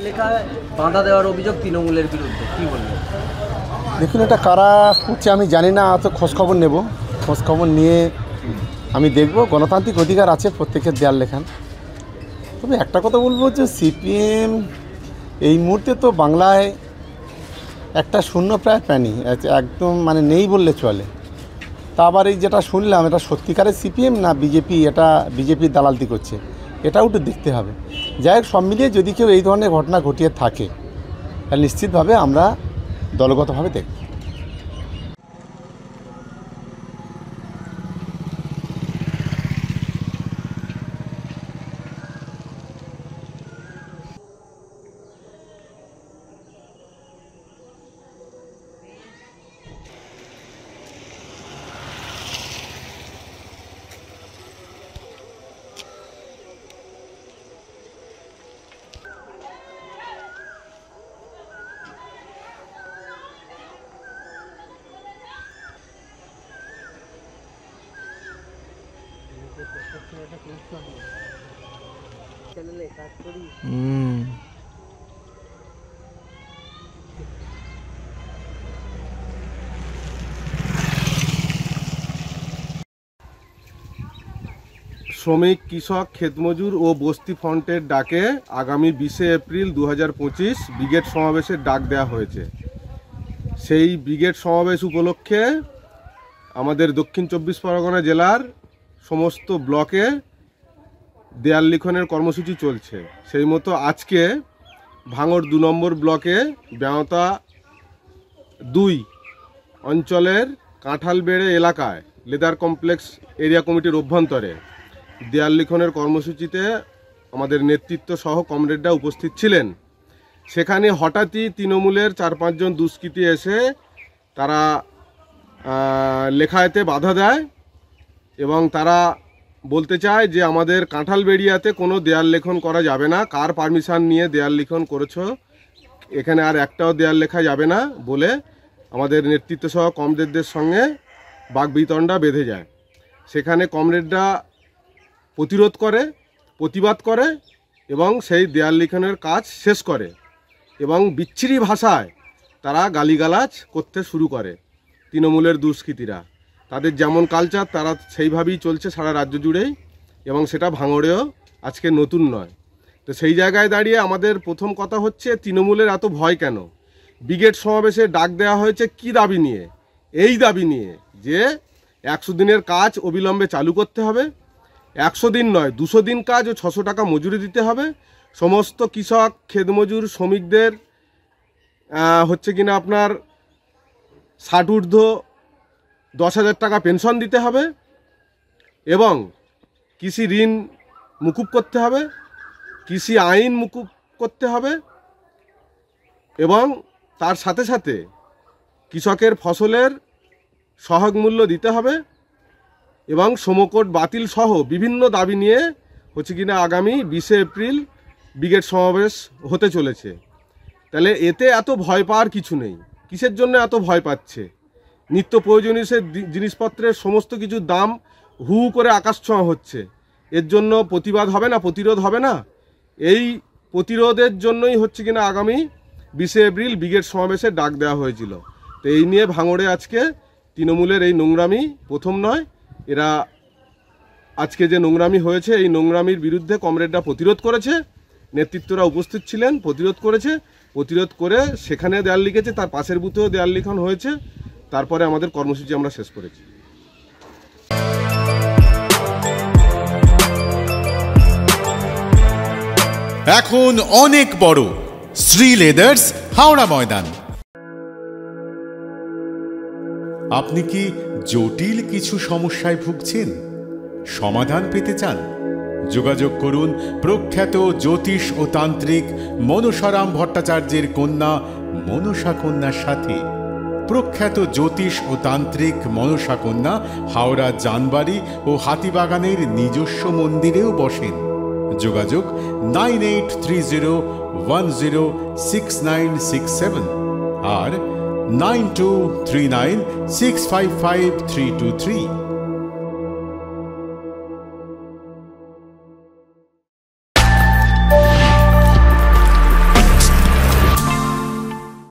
লেখায় বাঁধা দেওয়ার অভিযোগ তৃণমূলের বিরুদ্ধে, কি বলবেন? দেখুন, এটা কারা করছে আমি জানি না, অত খোঁজখবর নেব, খোঁজখবর নিয়ে আমি দেখব। গণতান্ত্রিক অধিকার আছে প্রত্যেকের দেয়াল লেখান। তবে একটা কথা বলবো যে সিপিএম এই মুহূর্তে তো বাংলায় একটা শূন্য প্রায় প্রাণী একদম, মানে নেই বললে চলে। তা আবার এই যেটা শুনলাম, এটা সত্যিকারের সিপিএম না বিজেপি, এটা বিজেপির দালালতি করছে, এটাও একটু দেখতে হবে। যাই হোক, সব মিলিয়ে যদি কেউ এই ধরনের ঘটনা ঘটিয়ে থাকে তাহলে নিশ্চিতভাবে আমরা দলগতভাবে দেখব। চ্যানেলে কাজ করি। শ্রমিক, কৃষক, ক্ষেতমজুর ও বস্তি ফ্রন্টের ডাকে আগামী 20শে এপ্রিল 2025 ব্রিগেড সমাবেশের ডাক দেওয়া হয়েছে। সেই ব্রিগেড সমাবেশ উপলক্ষে আমাদের দক্ষিণ 24 পরগনা জেলার সমস্ত ব্লকে দেয়াল লিখনের কর্মসূচি চলছে। সেই মতো আজকে ভাঙড় 2 নম্বর ব্লকে বেঁওতা 2 অঞ্চলের কাঁঠালবেড়ে এলাকায় লেদার কমপ্লেক্স এরিয়া কমিটির অভ্যন্তরে দেয়াল লিখনের কর্মসূচিতে আমাদের নেতৃত্ব সহ কমরেডরা উপস্থিত ছিলেন। সেখানে হঠাৎই তৃণমূলের 4-5 জন দুষ্কৃতী এসে তারা লেখায়েতে বাধা দেয় এবং তারা বলতে চায় যে আমাদের কাঁঠালবেড়িয়াতে কোনো দেয়াল লেখন করা যাবে না, কার পারমিশন নিয়ে দেয়াল লিখন করেছো, এখানে আর একটাও দেয়াল লেখা যাবে না বলে আমাদের নেতৃত্ব সহ কমরেডদের সঙ্গে বাকবিতণ্ডা বেঁধে যায়। সেখানে কমরেডরা প্রতিরোধ করে, প্রতিবাদ করে এবং সেই দেয়াল লিখনের কাজ শেষ করে এবং বিচ্ছিরি ভাষায় তারা গালিগালাজ করতে শুরু করে। তৃণমূলের দুষ্কৃতীরা তাদের যেমন কালচার তারা সেইভাবেই চলছে সারা রাজ্য জুড়েই এবং সেটা ভাঙড়েও আজকে নতুন নয়। তো সেই জায়গায় দাঁড়িয়ে আমাদের প্রথম কথা হচ্ছে তৃণমূলের এত ভয় কেন? ব্রিগেড সমাবেশে ডাক দেওয়া হয়েছে কি দাবি নিয়ে? এই দাবি নিয়ে যে 100 দিনের কাজ অবিলম্বে চালু করতে হবে, 100 দিন নয় 200 দিন কাজ ও 600 টাকা মজুরি দিতে হবে, সমস্ত কৃষক, ক্ষেতমজুর, শ্রমিকদের হচ্ছে কিনা আপনার 60 ঊর্ধ্ব 10,000 টাকা পেনশন দিতে হবে এবং কৃষি ঋণ মুকুব করতে হবে, কৃষি আইন মুকুব করতে হবে এবং তার সাথে সাথে কৃষকের ফসলের সহায়ক মূল্য দিতে হবে এবং শ্রমকোড বাতিল সহ বিভিন্ন দাবি নিয়ে হচ্ছে কিনা আগামী 20শে এপ্রিল ব্রিগেড সমাবেশ হতে চলেছে। তাহলে এতে এত ভয় পাওয়ার কিছু নেই। কিসের জন্য এত ভয় পাচ্ছে? নিত্য প্রয়োজনীয় জিনিসপত্রের সমস্ত কিছুর দাম হু করে আকাশ ছোঁয়া হচ্ছে। এর জন্য প্রতিবাদ হবে না, প্রতিরোধ হবে না? এই প্রতিরোধের জন্যই হচ্ছে কিনা আগামী 20শে এপ্রিল ব্রিগেড সমাবেশের ডাক দেওয়া হয়েছিল। তো এই নিয়ে ভাঙড়ে আজকে তৃণমূলের এই নোংরামি প্রথম নয়, এরা আজকে যে নোংরামি হয়েছে এই নোংরামির বিরুদ্ধে কমরেডরা প্রতিরোধ করেছে, নেতৃত্বরা উপস্থিত ছিলেন, প্রতিরোধ করেছে, প্রতিরোধ করে সেখানে দেয়াল লিখেছে, তার পাশের বুথেও দেয়াল লিখন হয়েছে। তারপরে আমাদের কর্মসূচি আমরা শেষ করেছি। এখন অনেক বড় শ্রী লেদার্স হাওড়া ময়দান। আপনি কি জটিল কিছু সমস্যায় ভুগছেন? সমাধান পেতে চান? যোগাযোগ করুন প্রখ্যাত জ্যোতিষ ও তান্ত্রিক মনসারাম ভট্টাচার্যের কন্যা মনসা কন্যার সাথে। প্রখ্যাত জ্যোতিষ ও তান্ত্রিক মনসা কন্যা হাওড়া জানবাড়ি ও হাতিবাগানের নিজস্ব মন্দিরেও বসেন। যোগাযোগ 9830106967 আর 9239655323।